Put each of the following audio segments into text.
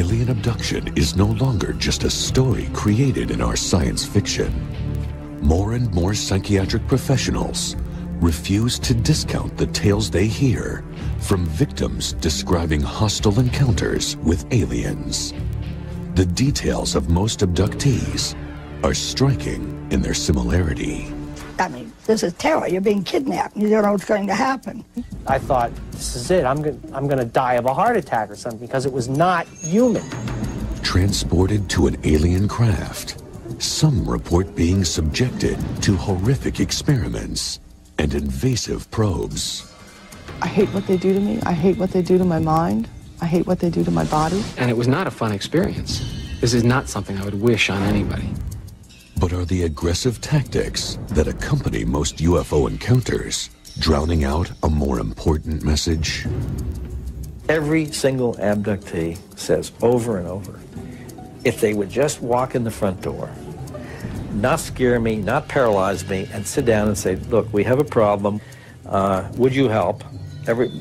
alien abduction is no longer just a story created in our science fiction. More and more psychiatric professionals refuse to discount the tales they hear from victims describing hostile encounters with aliens. The details of most abductees are striking in their similarity. I mean, this is terror. You're being kidnapped. You don't know what's going to happen. I thought, this is it. I'm going to die of a heart attack or something because it was not human. Transported to an alien craft, some report being subjected to horrific experiments and invasive probes. I hate what they do to me. I hate what they do to my mind. I hate what they do to my body. And it was not a fun experience. This is not something I would wish on anybody. But are the aggressive tactics that accompany most UFO encounters drowning out a more important message? Every single abductee says over and over, if they would just walk in the front door, not scare me, not paralyze me, and sit down and say, look, we have a problem, would you help?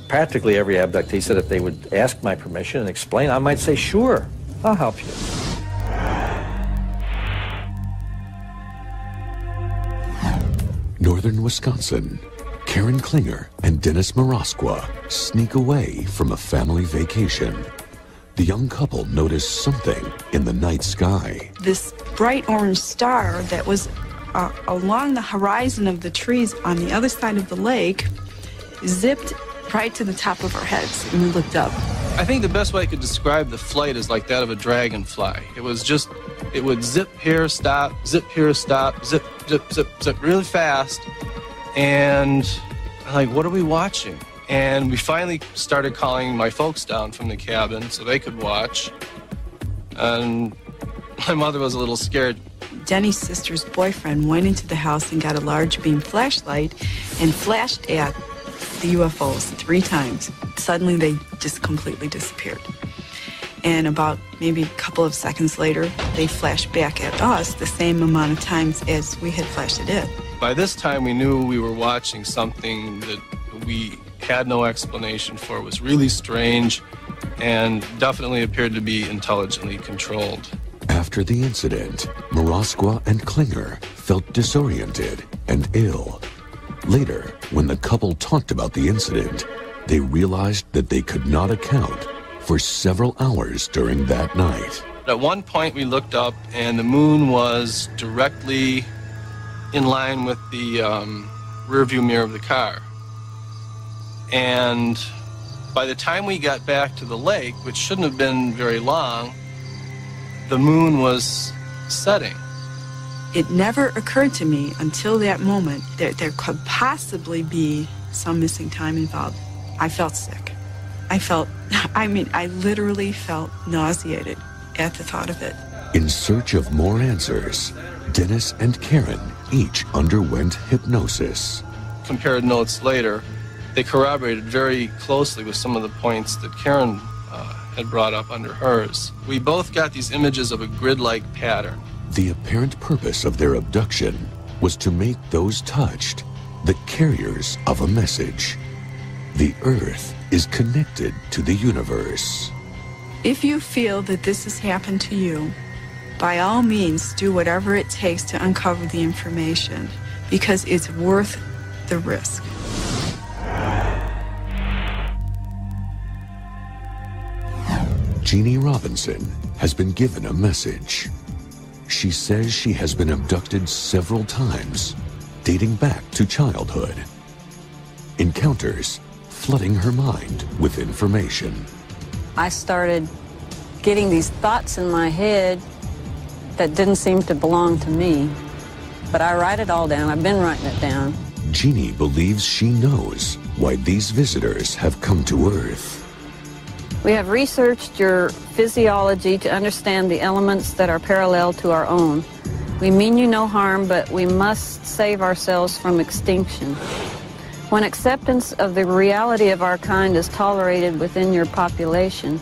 Practically every abductee said if they would ask my permission and explain, I might say, sure, I'll help you. Northern Wisconsin, Karen Klinger and Dennis Marosqua sneak away from a family vacation. The young couple notice something in the night sky. This bright orange star that was along the horizon of the trees on the other side of the lake zipped right to the top of our heads, and we looked up. I think the best way I could describe the flight is like that of a dragonfly. It was just, it would zip here, stop, zip here, stop, zip, zip, zip, zip really fast. And I'm like, what are we watching? And we finally started calling my folks down from the cabin so they could watch. And my mother was a little scared. Denny's sister's boyfriend went into the house and got a large beam flashlight and flashed at the UFOs 3 times. Suddenly they just completely disappeared. And about maybe a couple of seconds later, they flashed back at us the same amount of times as we had flashed at it. By this time, we knew we were watching something that we had no explanation for. It was really strange and definitely appeared to be intelligently controlled. After the incident, Marosqua and Klinger felt disoriented and ill. Later, when the couple talked about the incident, they realized that they could not account for several hours during that night. At one point, we looked up, and the moon was directly in line with the rearview mirror of the car. And by the time we got back to the lake, which shouldn't have been very long, the moon was setting. It never occurred to me until that moment that there could possibly be some missing time involved. I felt sick. I literally felt nauseated at the thought of it. In search of more answers, Dennis and Karen each underwent hypnosis. Compared notes later, they corroborated very closely with some of the points that Karen had brought up under hers. We both got these images of a grid-like pattern. The apparent purpose of their abduction was to make those touched the carriers of a message. The Earth is connected to the universe. If you feel that this has happened to you, by all means do whatever it takes to uncover the information, because it's worth the risk. Jeannie Robinson has been given a message. She says she has been abducted several times, dating back to childhood. Encounters flooding her mind with information. I started getting these thoughts in my head that didn't seem to belong to me. But I write it all down. I've been writing it down. Jeannie believes she knows why these visitors have come to Earth. We have researched your physiology to understand the elements that are parallel to our own. We mean you no harm, but we must save ourselves from extinction. When acceptance of the reality of our kind is tolerated within your population,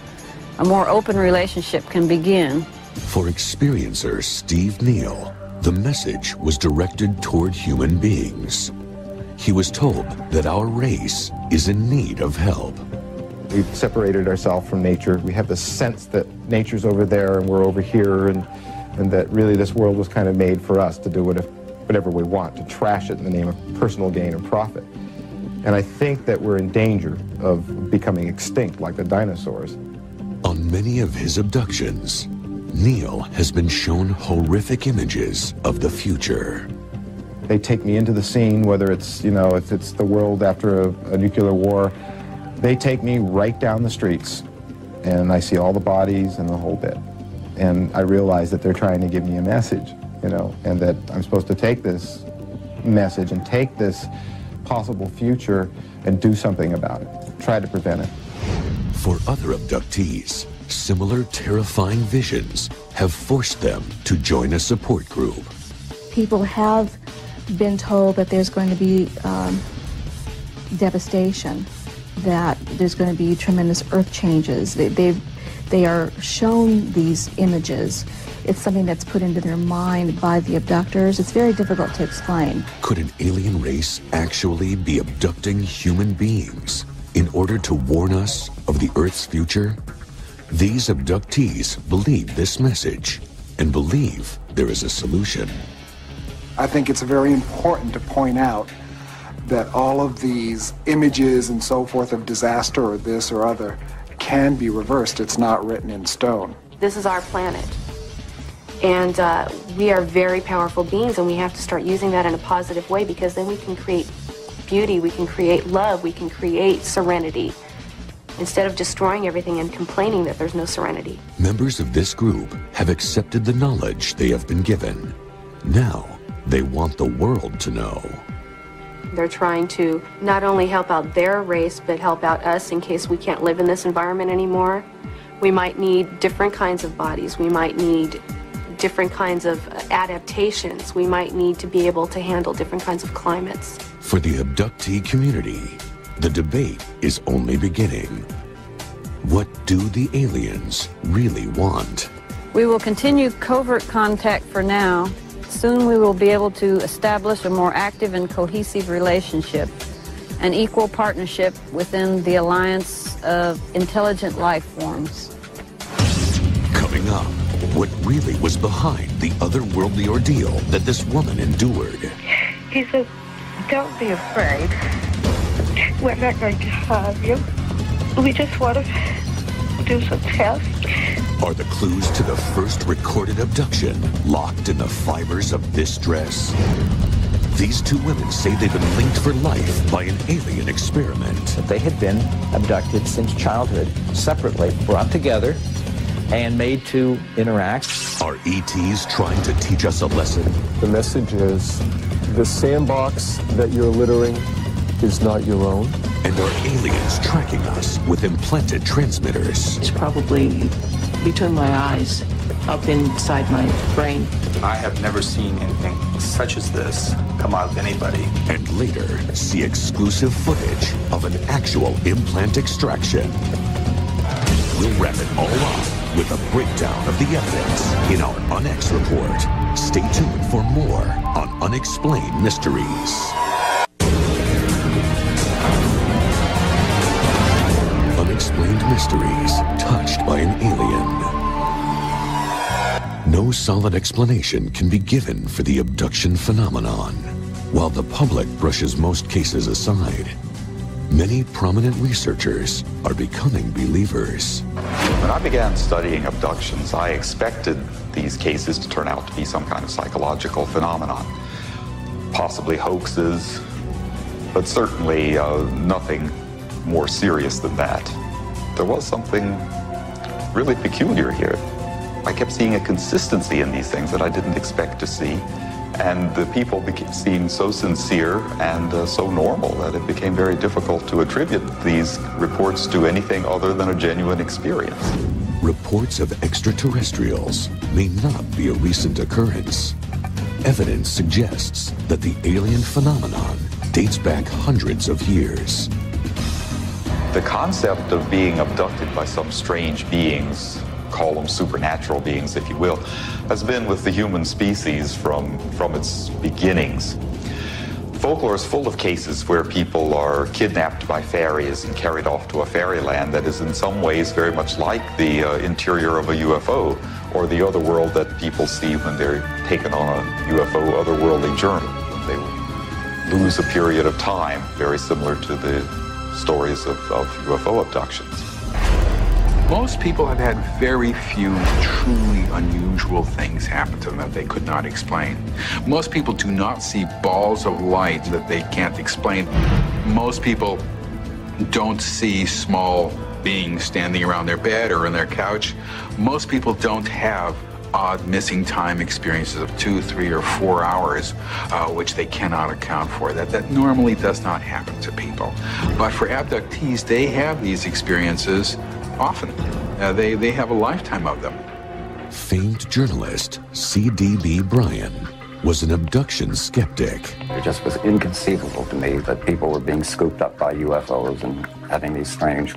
a more open relationship can begin. For experiencer Steve Neal, the message was directed toward human beings. He was told that our race is in need of help. We've separated ourselves from nature. We have the sense that nature's over there and we're over here, and that really this world was kind of made for us to do whatever we want, to trash it in the name of personal gain and profit. And I think that we're in danger of becoming extinct like the dinosaurs. On many of his abductions, Neil has been shown horrific images of the future. They take me into the scene, whether it's, if it's the world after a nuclear war, they take me right down the streets, and I see all the bodies and the whole bit. And I realize that they're trying to give me a message, and that I'm supposed to take this message and take this possible future and do something about it, try to prevent it. For other abductees, similar terrifying visions have forced them to join a support group. People have been told that there's going to be devastation, that there's going to be tremendous earth changes. They are shown these images. It's something that's put into their mind by the abductors. It's very difficult to explain. Could an alien race actually be abducting human beings in order to warn us of the Earth's future? These abductees believe this message and believe there is a solution. I think it's very important to point out that all of these images and so forth of disaster or this or other can be reversed. It's not written in stone. This is our planet. And we are very powerful beings, and we have to start using that in a positive way, because then we can create beauty, we can create love, we can create serenity, instead of destroying everything and complaining that there's no serenity. Members of this group have accepted the knowledge they have been given. Now, they want the world to know. They're trying to not only help out their race, but help out us in case we can't live in this environment anymore. We might need different kinds of bodies. We might need different kinds of adaptations. We might need to be able to handle different kinds of climates. For the abductee community, the debate is only beginning. What do the aliens really want? We will continue covert contact for now. Soon we will be able to establish a more active and cohesive relationship, an equal partnership within the alliance of intelligent life forms. Coming up, what really was behind the otherworldly ordeal that this woman endured. He said, "Don't be afraid. We're not going to harm you. We just want to do some tests." Are the clues to the first recorded abduction locked in the fibers of this dress? These two women say they've been linked for life by an alien experiment. They had been abducted since childhood, separately, brought together, and made to interact. Are ETs trying to teach us a lesson? The message is, the sandbox that you're littering is not your own. And are aliens tracking us with implanted transmitters? It's probably between my eyes, up inside my brain. I have never seen anything such as this come out of anybody. And later, see exclusive footage of an actual implant extraction. We'll wrap it all up with a breakdown of the evidence in our UNX report. Stay tuned for more on Unexplained Mysteries. Unexplained Mysteries, touched by an alien. No solid explanation can be given for the abduction phenomenon. While the public brushes most cases aside, many prominent researchers are becoming believers. When I began studying abductions, I expected these cases to turn out to be some kind of psychological phenomenon. Possibly hoaxes, but certainly nothing more serious than that. There was something really peculiar here. I kept seeing a consistency in these things that I didn't expect to see. And the people seemed so sincere and so normal that it became very difficult to attribute these reports to anything other than a genuine experience. Reports of extraterrestrials may not be a recent occurrence. Evidence suggests that the alien phenomenon dates back hundreds of years. The concept of being abducted by some strange beings, call them supernatural beings if you will, has been with the human species from its beginnings. Folklore is full of cases where people are kidnapped by fairies and carried off to a fairyland that is in some ways very much like the interior of a UFO or the other world that people see when they're taken on a UFO otherworldly journey. They lose a period of time, very similar to the stories of UFO abductions. Most people have had very few truly unusual things happen to them that they could not explain. Most people do not see balls of light that they can't explain. Most people don't see small beings standing around their bed or on their couch. Most people don't have odd missing time experiences of 2, 3, or 4 hours, which they cannot account for. That normally does not happen to people. But for abductees, they have these experiences often. They have a lifetime of them. Famed journalist C.D.B. Bryan was an abduction skeptic. It just was inconceivable to me that people were being scooped up by UFOs and having these strange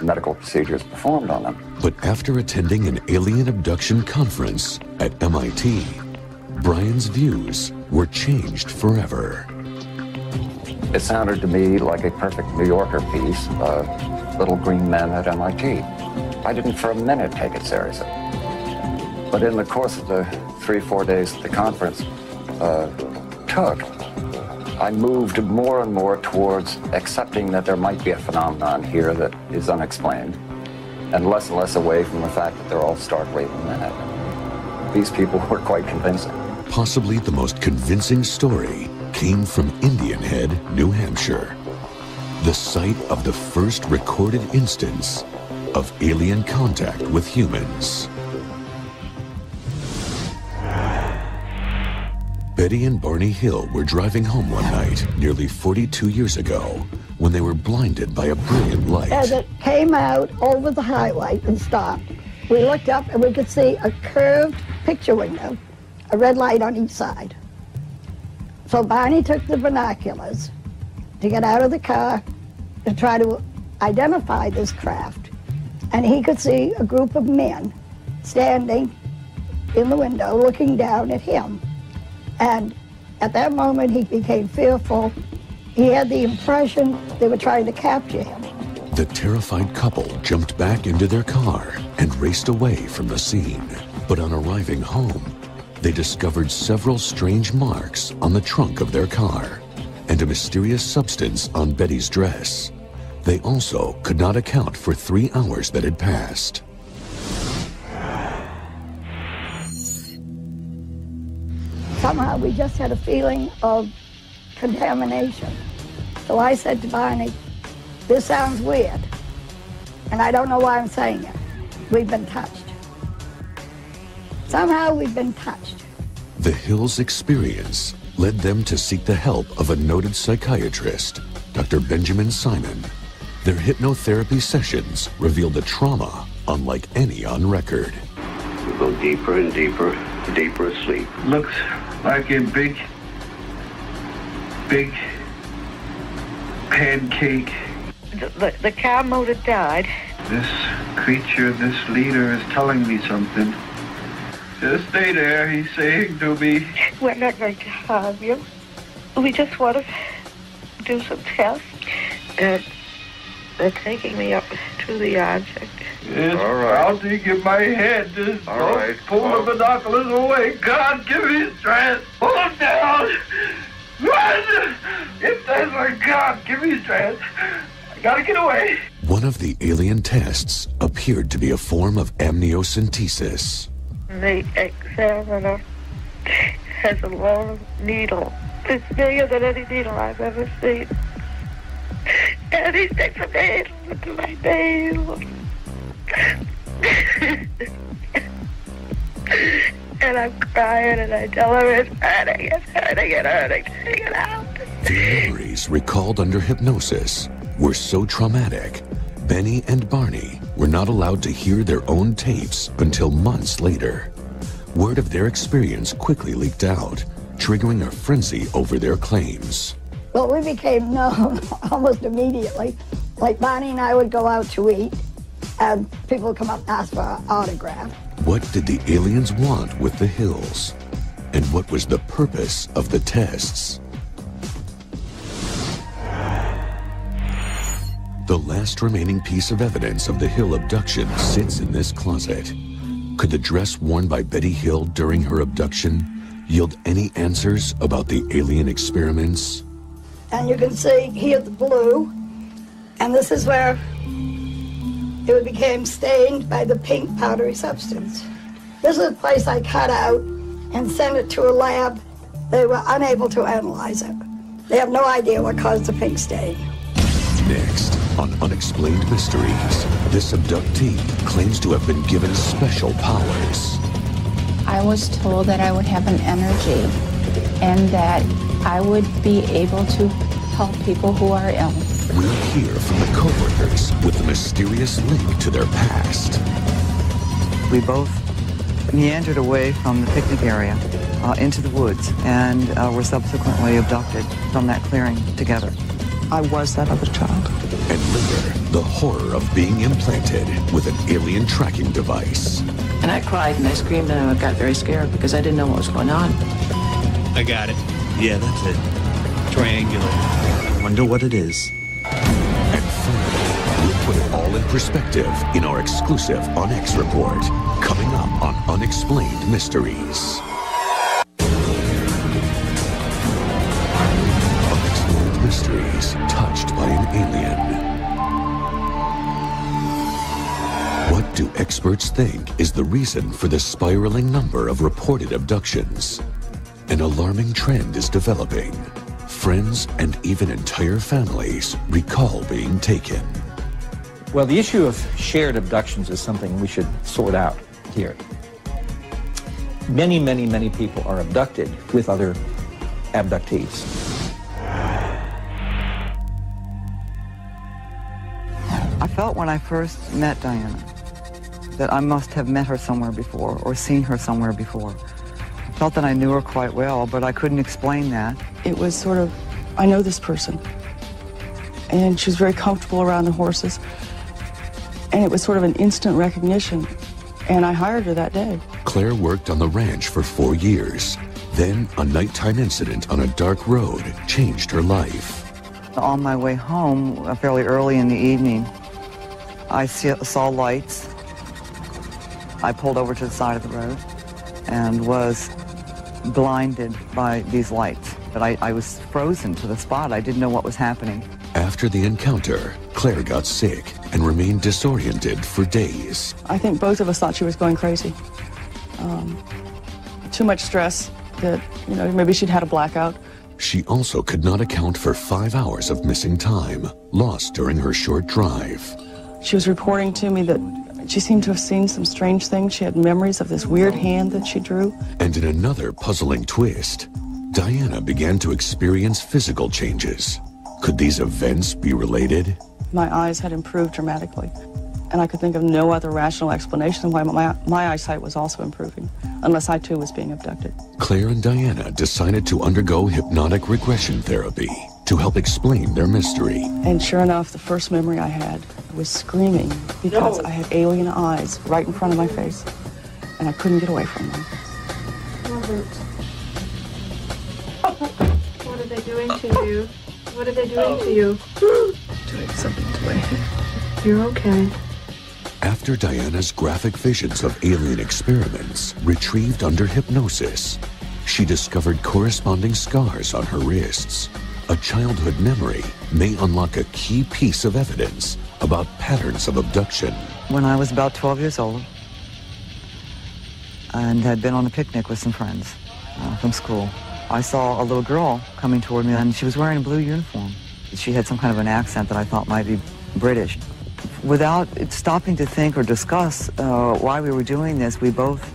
medical procedures performed on them. But after attending an alien abduction conference at MIT, Bryan's views were changed forever. It sounded to me like a perfect New Yorker piece, Little Green Men at MIT. I didn't for a minute take it seriously. But in the course of the 3-4 days that the conference took, I moved more and more towards accepting that there might be a phenomenon here that is unexplained, and less away from the fact that they're all starkly mad. These people were quite convincing. Possibly the most convincing story came from Indian Head, New Hampshire, the site of the first recorded instance of alien contact with humans. Betty and Barney Hill were driving home one night, nearly 42 years ago, when they were blinded by a brilliant light. As it came out over the highway and stopped, we looked up and we could see a curved picture window, a red light on each side. So Barney took the binoculars to get out of the car to try to identify this craft. And he could see a group of men standing in the window looking down at him. And at that moment, he became fearful. He had the impression they were trying to capture him. The terrified couple jumped back into their car and raced away from the scene. But on arriving home, they discovered several strange marks on the trunk of their car and a mysterious substance on Betty's dress. They also could not account for 3 hours that had passed. Somehow we just had a feeling of contamination. So I said to Barney, this sounds weird, and I don't know why I'm saying it. We've been touched. Somehow we've been touched. The Hills' experience led them to seek the help of a noted psychiatrist, Dr. Benjamin Simon. Their hypnotherapy sessions revealed a trauma unlike any on record. We go deeper and deeper, deeper asleep. Looks like a big pancake. The car motor died. This creature, this leader is telling me something. Just stay there, he's saying to me. We're not going to harm you. We just want to do some tests. And they're taking me up to the object. Yes, all right. I'll dig in my head. Just all right. Pull the binoculars away. God, give me strength. Pull them down. Run! If there's a God, give me strength. I gotta get away. One of the alien tests appeared to be a form of amniocentesis. The examiner has a long needle. It's bigger than any needle I've ever seen. And he sticks a needle into my nail. And I'm crying and I tell him it's hurting, take it out. The memories recalled under hypnosis were so traumatic, Benny and Barney were not allowed to hear their own tapes until months later. Word of their experience quickly leaked out, triggering a frenzy over their claims. Well, we became known almost immediately. Like Barney and I would go out to eat, and people would come up and ask for our autograph. What did the aliens want with the Hills? And what was the purpose of the tests? The last remaining piece of evidence of the Hill abduction sits in this closet. Could the dress worn by Betty Hill during her abduction yield any answers about the alien experiments? And you can see here the blue, and this is where it became stained by the pink powdery substance. This is a place I cut out and sent it to a lab. They were unable to analyze it. They have no idea what caused the pink stain. Next, on Unexplained Mysteries, this abductee claims to have been given special powers. I was told that I would have an energy and that I would be able to help people who are ill. We'll hear from the co-workers with the mysterious link to their past. We both meandered away from the picnic area into the woods and were subsequently abducted from that clearing together. I was that other child. And later, the horror of being implanted with an alien tracking device. And I cried and I screamed and I got very scared because I didn't know what was going on. I got it. Yeah, that's it. Triangular. I wonder what it is. And finally, we'll put it all in perspective in our exclusive On X report, coming up on Unexplained Mysteries. Unexplained Mysteries, touched by an alien. What do experts think is the reason for the spiraling number of reported abductions? An alarming trend is developing. Friends and even entire families recall being taken. Well, the issue of shared abductions is something we should sort out here. Many, many, many people are abducted with other abductees. I felt when I first met Diana that I must have met her somewhere before or seen her somewhere before. I felt that I knew her quite well, but I couldn't explain that. It was sort of, I know this person. And she was very comfortable around the horses. And it was sort of an instant recognition. And I hired her that day. Claire worked on the ranch for 4 years. Then a nighttime incident on a dark road changed her life. On my way home, fairly early in the evening, I saw lights. I pulled over to the side of the road and was blinded by these lights. But I was frozen to the spot. I didn't know what was happening. After the encounter, Claire got sick and remained disoriented for days. I think both of us thought she was going crazy. Too much stress that, you know, maybe she'd had a blackout. She also could not account for 5 hours of missing time, lost during her short drive. She was reporting to me that she seemed to have seen some strange things. She had memories of this weird hand that she drew. And in another puzzling twist, Diana began to experience physical changes. Could these events be related? My eyes had improved dramatically, and I could think of no other rational explanation why my eyesight was also improving, unless I too was being abducted. Claire and Diana decided to undergo hypnotic regression therapy to help explain their mystery. And sure enough, the first memory I had was screaming because I had alien eyes right in front of my face, and I couldn't get away from them. Robert. What are they doing to you? What are they doing to you? Doing something to my head. You're okay. After Diana's graphic visions of alien experiments retrieved under hypnosis, she discovered corresponding scars on her wrists. A childhood memory may unlock a key piece of evidence about patterns of abduction. When I was about 12 years old and had been on a picnic with some friends from school, I saw a little girl coming toward me, and she was wearing a blue uniform. She had some kind of an accent that I thought might be British. Without stopping to think or discuss why we were doing this, we both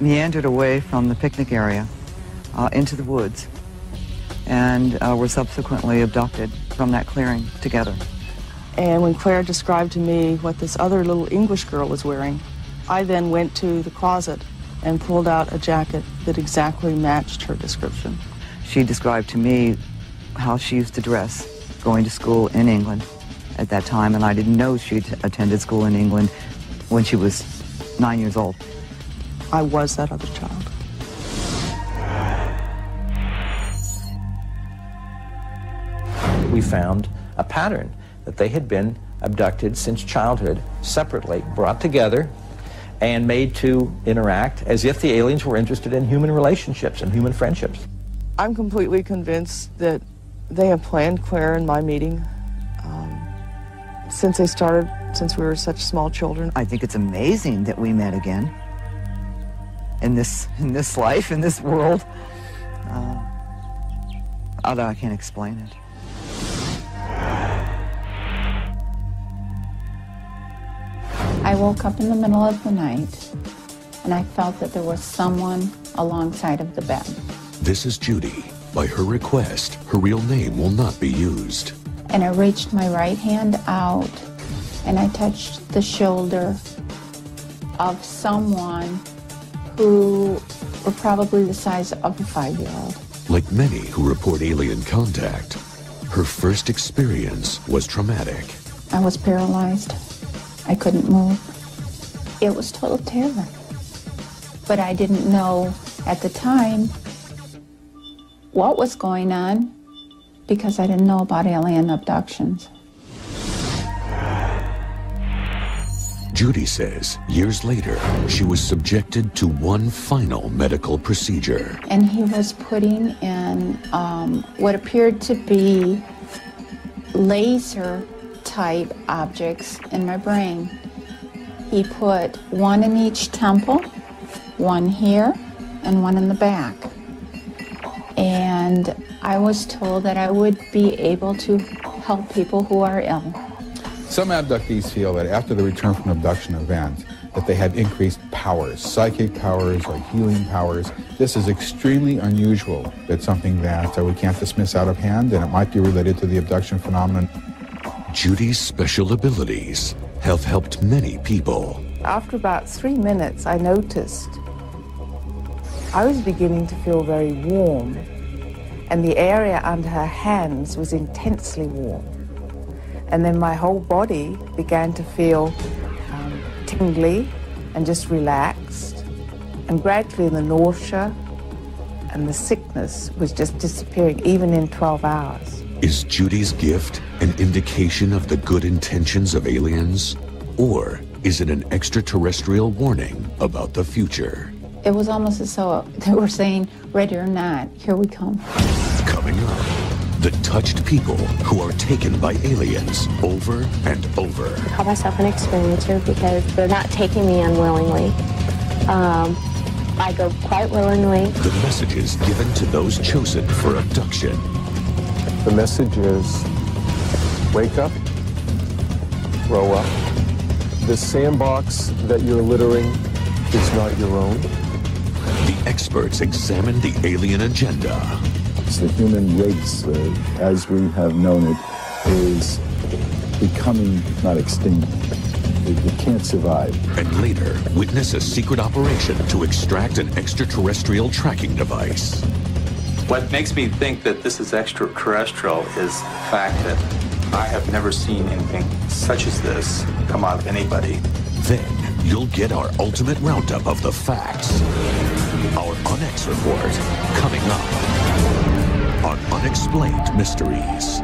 meandered away from the picnic area into the woods and were subsequently abducted from that clearing together. And when Claire described to me what this other little English girl was wearing, I then went to the closet and pulled out a jacket that exactly matched her description. She described to me how she used to dress going to school in England at that time, and I didn't know she'd attended school in England when she was 9 years old. I was that other child. We found a pattern that they had been abducted since childhood, separately, brought together, and made to interact as if the aliens were interested in human relationships and human friendships. I'm completely convinced that they have planned Claire and my meeting since they started, since we were such small children. I think it's amazing that we met again in this life, in this world. Although I can't explain it. I woke up in the middle of the night, and I felt that there was someone alongside of the bed. This is Judy. By her request, her real name will not be used. And I reached my right hand out, and I touched the shoulder of someone who were probably the size of a 5-year-old. Like many who report alien contact, her first experience was traumatic. I was paralyzed. I couldn't move. It was total terror. But I didn't know at the time what was going on because I didn't know about alien abductions. Judy says years later, she was subjected to one final medical procedure. And he was putting in what appeared to be laser-type objects in my brain. He put one in each temple, one here, and one in the back. And I was told that I would be able to help people who are ill. Some abductees feel that after the return from an abduction event, that they have increased powers, psychic powers or healing powers. This is extremely unusual. It's something that we can't dismiss out of hand, and it might be related to the abduction phenomenon. Judy's special abilities have helped many people. After about 3 minutes, I noticed I was beginning to feel very warm, and the area under her hands was intensely warm. And then my whole body began to feel tingly and just relaxed. And gradually the nausea and the sickness was just disappearing, even in 12 hours. Is Judy's gift an indication of the good intentions of aliens? Or is it an extraterrestrial warning about the future? It was almost as though they were saying, ready or not, here we come. Coming up, the touched people who are taken by aliens over and over. I call myself an experiencer because they're not taking me unwillingly. I go quite willingly. The messages given to those chosen for abduction. The message is, wake up, grow up. The sandbox that you're littering is not your own. The experts examine the alien agenda. The human race, as we have known it, is becoming not extinct. It can't survive. And later, witness a secret operation to extract an extraterrestrial tracking device. What makes me think that this is extraterrestrial is the fact that I have never seen anything such as this come out of anybody. Then you'll get our ultimate roundup of the facts. Our UNX report coming up on Unexplained Mysteries.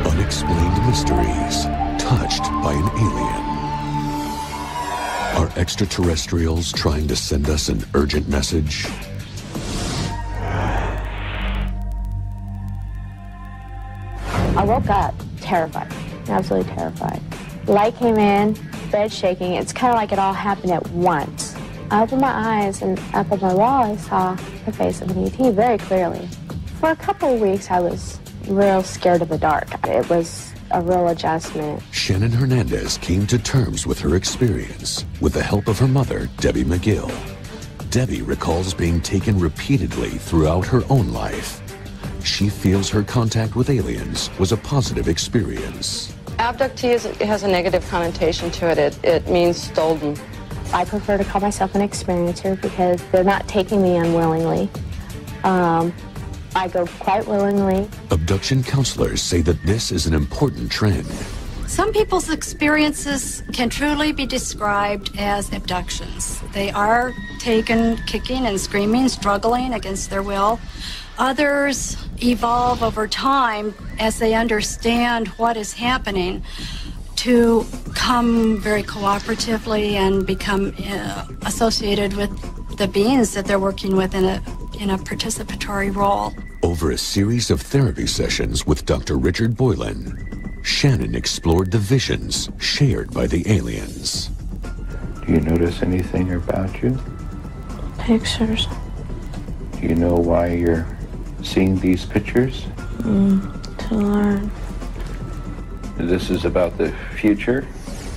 Unexplained Mysteries, touched by an alien. Are extraterrestrials trying to send us an urgent message? I woke up terrified, absolutely terrified. Light came in, bed shaking. It's kind of like it all happened at once. I opened my eyes, and up on my wall I saw the face of an ET very clearly. For a couple of weeks I was real scared of the dark. It was a real adjustment. Shannon Hernandez came to terms with her experience with the help of her mother, Debbie McGill. Debbie recalls being taken repeatedly throughout her own life. She feels her contact with aliens was a positive experience. Abductee has a negative connotation to it. It means stolen. I prefer to call myself an experiencer because they're not taking me unwillingly. I go quite willingly. Abduction counselors say that this is an important trend. Some people's experiences can truly be described as abductions. They are taken kicking and screaming, struggling against their will. Others evolve over time as they understand what is happening to come very cooperatively and become associated with the beings that they're working with in a participatory role. Over a series of therapy sessions with Dr. Richard Boylan, Shannon explored the visions shared by the aliens. Do you notice anything about you? Pictures. Do you know why you're seeing these pictures? To learn. This is about the future?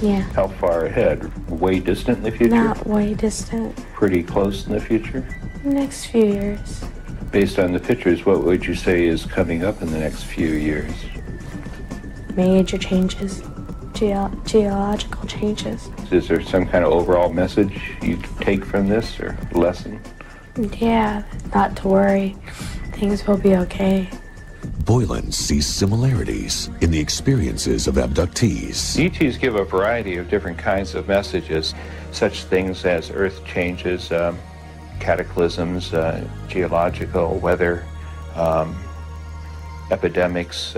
Yeah. How far ahead? Way distant in the future? Not way distant. Pretty close in the future? Next few years. Based on the pictures, what would you say is coming up in the next few years? Major changes. Geological changes. Is there some kind of overall message you take from this or lesson? Yeah, not to worry. Things will be okay. Boylan sees similarities in the experiences of abductees. ETs give a variety of different kinds of messages, such things as earth changes, cataclysms, geological weather, epidemics,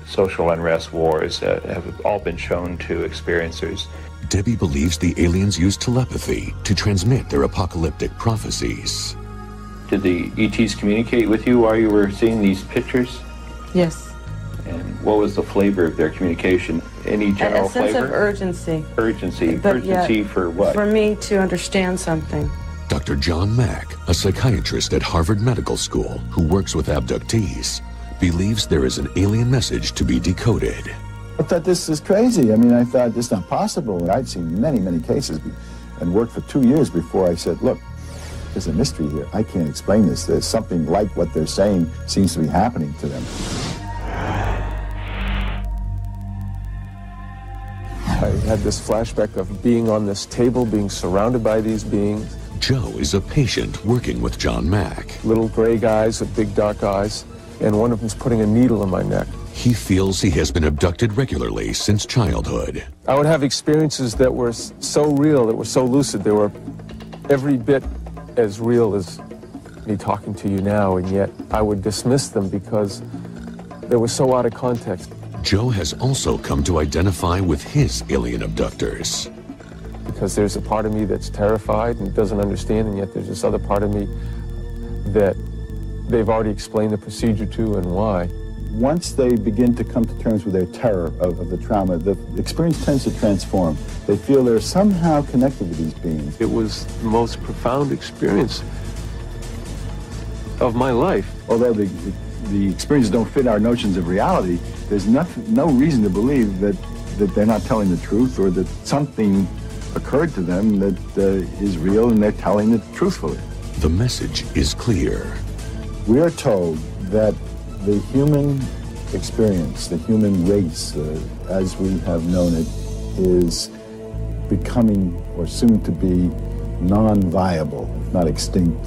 social unrest, wars have all been shown to experiencers. Debbie believes the aliens use telepathy to transmit their apocalyptic prophecies. Did the ETs communicate with you while you were seeing these pictures? Yes. And what was the flavor of their communication? Any general flavor? A sense of urgency. Urgency. But urgency for what? For me to understand something. Dr. John Mack, a psychiatrist at Harvard Medical School who works with abductees, believes there is an alien message to be decoded. I thought this is crazy. I mean, I thought this is not possible. I'd seen many, many cases and worked for 2 years before I said, look, there's a mystery here. I can't explain this. There's something like what they're saying seems to be happening to them. I had this flashback of being on this table, being surrounded by these beings. Joe is a patient working with John Mack. Little gray guys with big dark eyes, and one of them's putting a needle in my neck. He feels he has been abducted regularly since childhood. I would have experiences that were so real, that were so lucid, they were every bit as real as me talking to you now, and yet I would dismiss them because they were so out of context. Joe has also come to identify with his alien abductors. Because there's a part of me that's terrified and doesn't understand, and yet there's this other part of me that they've already explained the procedure to and why. Once they begin to come to terms with their terror of the trauma, the experience tends to transform. They feel they're somehow connected with these beings. It was the most profound experience of my life. Although the experiences don't fit our notions of reality, there's no reason to believe that they're not telling the truth, or that something occurred to them that is real and they're telling it truthfully. The message is clear. We are told that the human experience, the human race, as we have known it, is becoming, or soon to be, non-viable, if not extinct.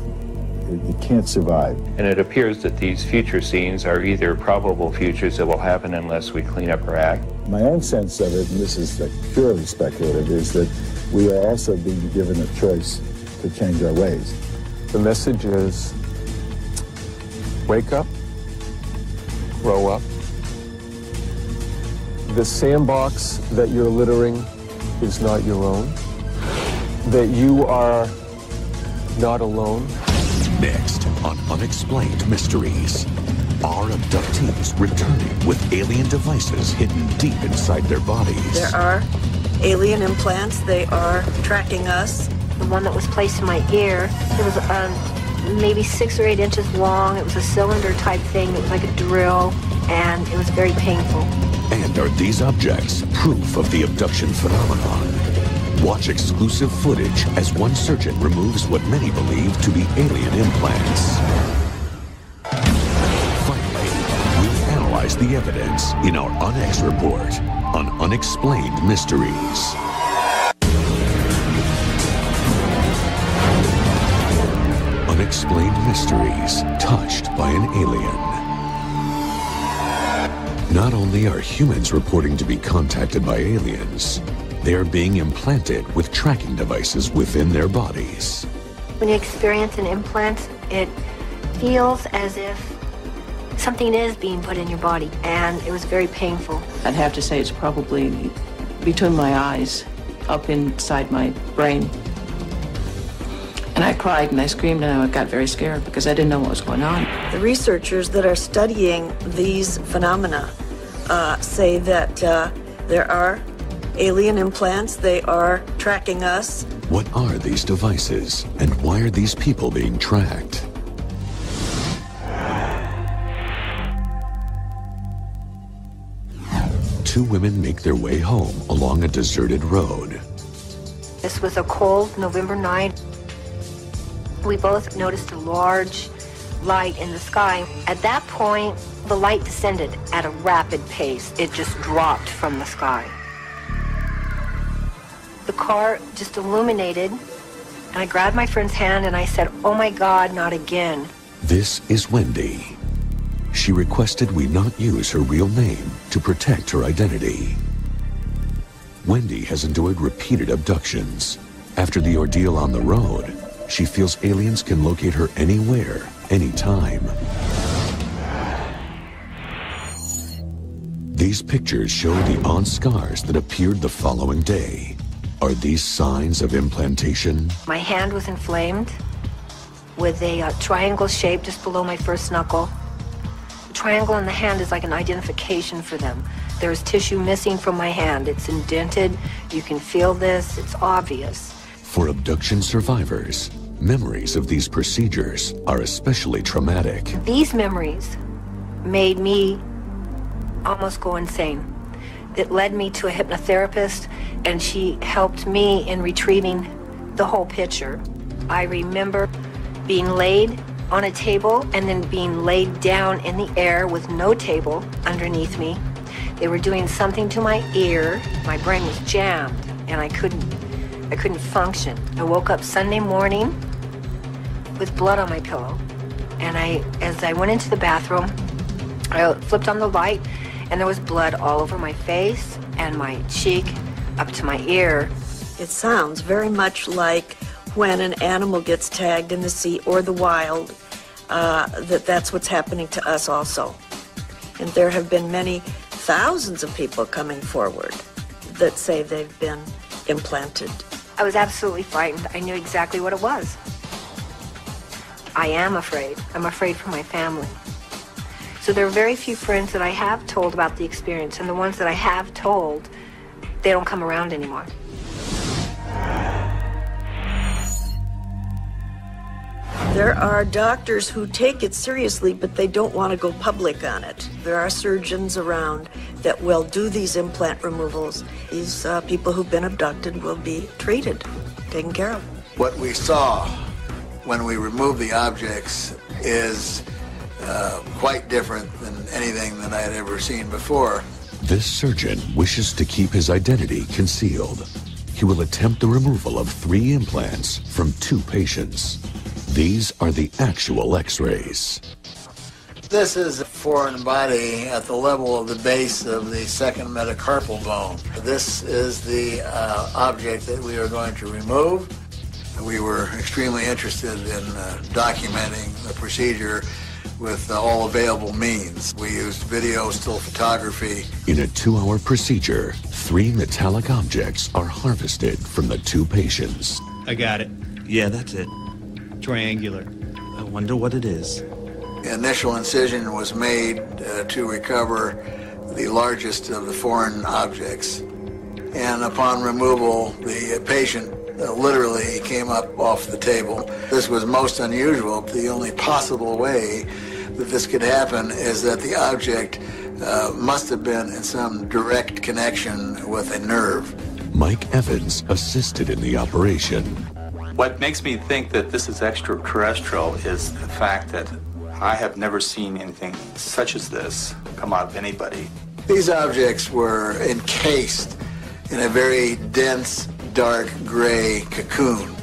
It can't survive. And it appears that these future scenes are either probable futures that will happen unless we clean up our act. My own sense of it, and this is purely speculative, is that we are also being given a choice to change our ways. The message is, wake up, grow up. The sandbox that you're littering is not your own. That you are not alone. Next on Unexplained Mysteries, are abductees returning with alien devices hidden deep inside their bodies? There are alien implants. They are tracking us. The one that was placed in my ear, it was maybe 6 or 8 inches long. It was a cylinder type thing. It was like a drill, and it was very painful. And are these objects proof of the abduction phenomenon? Watch exclusive footage as one surgeon removes what many believe to be alien implants. Finally, we analyze the evidence in our UNX report on Unexplained Mysteries. Unexplained Mysteries, touched by an alien. Not only are humans reporting to be contacted by aliens, they are being implanted with tracking devices within their bodies. When you experience an implant, it feels as if something is being put in your body, and it was very painful. I'd have to say it's probably between my eyes, up inside my brain. And I cried and I screamed and I got very scared because I didn't know what was going on. The researchers that are studying these phenomena say that there are alien implants. They are tracking us. What are these devices, and why are these people being tracked? Two women make their way home along a deserted road. This was a cold November night. We both noticed a large light in the sky. At that point, the light descended at a rapid pace. It just dropped from the sky. The car just illuminated, and I grabbed my friend's hand and I said, "Oh my God, not again." This is Wendy. She requested we not use her real name to protect her identity. Wendy has endured repeated abductions. After the ordeal on the road, she feels aliens can locate her anywhere, anytime. These pictures show the on scars that appeared the following day. Are these signs of implantation? My hand was inflamed with a triangle shape just below my first knuckle. The triangle on the hand is like an identification for them. There's tissue missing from my hand. It's indented. You can feel this. It's obvious. For abduction survivors, memories of these procedures are especially traumatic. These memories made me almost go insane. It led me to a hypnotherapist, and she helped me in retrieving the whole picture. I remember being laid on a table and then being laid down in the air with no table underneath me. They were doing something to my ear. My brain was jammed, and I couldn't function. I woke up Sunday morning with blood on my pillow, and as I went into the bathroom, I flipped on the light, and there was blood all over my face and my cheek up to my ear. It sounds very much like when an animal gets tagged in the sea or the wild, that's what's happening to us also. And there have been many thousands of people coming forward that say they've been implanted. I was absolutely frightened. I knew exactly what it was. I am afraid. I'm afraid for my family. So there are very few friends that I have told about the experience, and the ones that I have told, they don't come around anymore. There are doctors who take it seriously, but they don't want to go public on it. There are surgeons around that will do these implant removals. These people who've been abducted will be treated, taken care of. What we saw when we removed the objects is quite different than anything that I had ever seen before. This surgeon wishes to keep his identity concealed. He will attempt the removal of 3 implants from 2 patients. These are the actual X-rays. This is a foreign body at the level of the base of the second metacarpal bone. This is the object that we are going to remove. We were extremely interested in documenting the procedure with all available means. We used video, still photography. In a 2-hour procedure, 3 metallic objects are harvested from the 2 patients. I got it. Yeah, that's it. Triangular. I wonder what it is. The initial incision was made to recover the largest of the foreign objects. And upon removal, the patient literally came up off the table. This was most unusual. The only possible way that this could happen is that the object must have been in some direct connection with a nerve. Mike Evans assisted in the operation. What makes me think that this is extraterrestrial is the fact that I have never seen anything such as this come out of anybody. These objects were encased in a very dense, dark gray cocoon.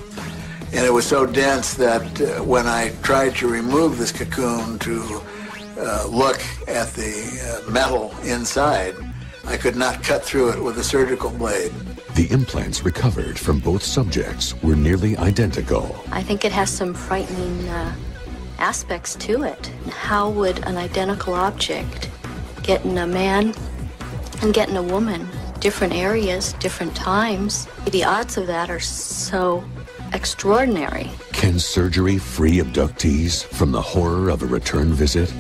And it was so dense that when I tried to remove this cocoon to look at the metal inside, I could not cut through it with a surgical blade. The implants recovered from both subjects were nearly identical. I think it has some frightening aspects to it. How would an identical object get in a man and get in a woman? Different areas, different times. The odds of that are so extraordinary. Can surgery free abductees from the horror of a return visit?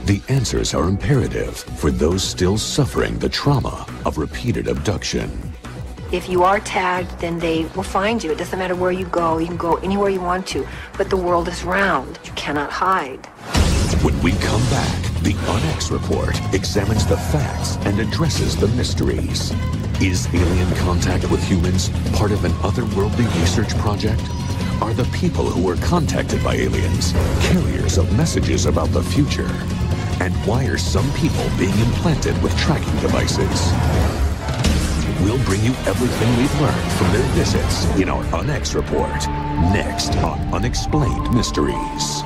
The answers are imperative for those still suffering the trauma of repeated abduction. If you are tagged, then they will find you. It doesn't matter where you go. You can go anywhere you want to, but the world is round. You cannot hide. When we come back, the UNX report examines the facts and addresses the mysteries. Is alien contact with humans part of an otherworldly research project? Are the people who were contacted by aliens carriers of messages about the future? And why are some people being implanted with tracking devices? We'll bring you everything we've learned from their visits in our UNX report, next on Unexplained Mysteries.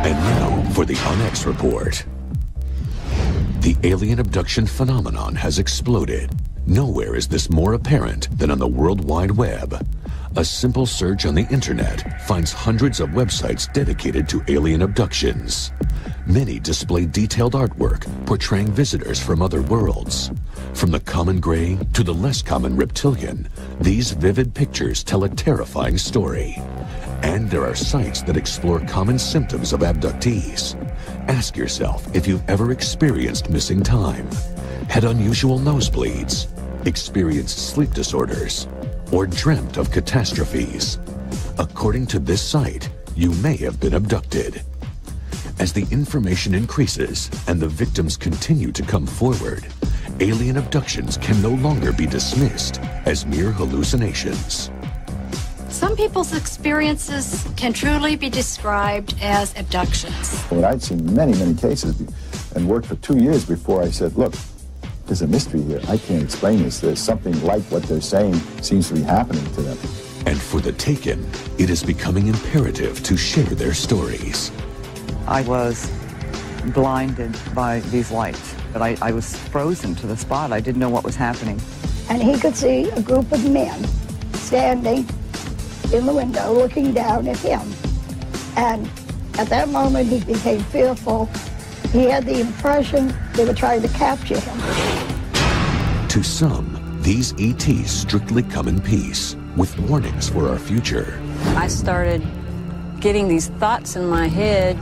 And now for the UNX report. The alien abduction phenomenon has exploded. Nowhere is this more apparent than on the World Wide Web. A simple search on the internet finds hundreds of websites dedicated to alien abductions. Many display detailed artwork portraying visitors from other worlds. From the common gray to the less common reptilian, these vivid pictures tell a terrifying story. And there are sites that explore common symptoms of abductees. Ask yourself if you've ever experienced missing time, had unusual nosebleeds, experienced sleep disorders, or dreamt of catastrophes. According to this site, you may have been abducted. As the information increases and the victims continue to come forward, alien abductions can no longer be dismissed as mere hallucinations. Some people's experiences can truly be described as abductions. Well, I'd seen many, many cases and worked for 2 years before I said, look, there's a mystery here. I can't explain this. There's something like what they're saying seems to be happening to them. And for the taken, it is becoming imperative to share their stories. I was blinded by these lights, but I was frozen to the spot. I didn't know what was happening. And he could see a group of men standing in the window looking down at him. And at that moment, he became fearful. He had the impression they were trying to capture him. To some, these ETs strictly come in peace, with warnings for our future. I started getting these thoughts in my head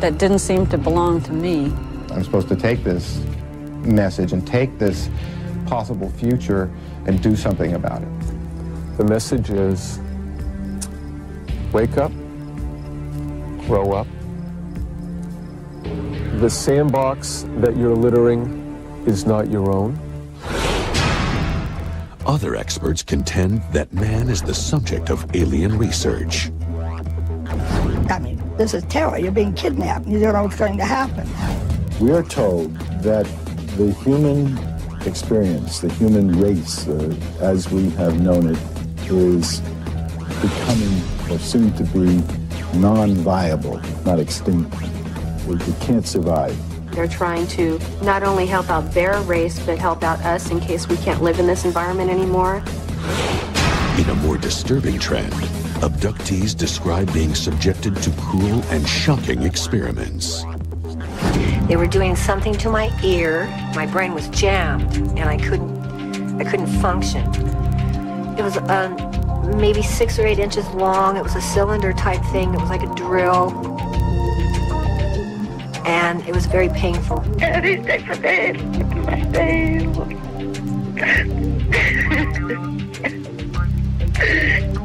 that didn't seem to belong to me. I'm supposed to take this message and take this possible future and do something about it. The message is, wake up, grow up. The sandbox that you're littering is not your own. Other experts contend that man is the subject of alien research. I mean, this is terror. You're being kidnapped. You don't know what's going to happen. We are told that the human experience, the human race, as we have known it, is becoming, or soon to be, non-viable, not extinct. We can't survive. They're trying to not only help out their race, but help out us in case we can't live in this environment anymore. In a more disturbing trend, abductees describe being subjected to cruel and shocking experiments. They were doing something to my ear. My brain was jammed, and I couldn't function. It was maybe 6 or 8 inches long. It was a cylinder type thing. It was like a drill. And it was very painful. And he takes a nail into my nail.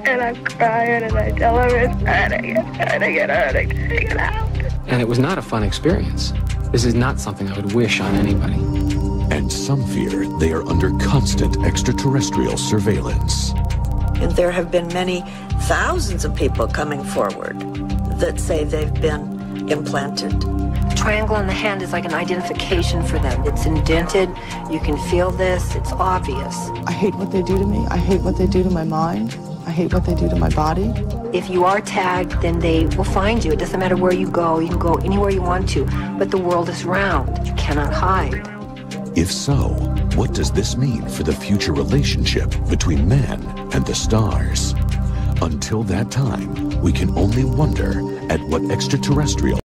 And I'm crying and I tell him it's hurting, take it out. And it was not a fun experience. This is not something I would wish on anybody. And some fear they are under constant extraterrestrial surveillance. And there have been many thousands of people coming forward that say they've been implanted. The triangle on the hand is like an identification for them. It's indented. You can feel this. It's obvious. I hate what they do to me. I hate what they do to my mind. I hate what they do to my body. If you are tagged, then they will find you. It doesn't matter where you go. You can go anywhere you want to. But the world is round. You cannot hide. If so, what does this mean for the future relationship between man and the stars? Until that time, we can only wonder at what extraterrestrial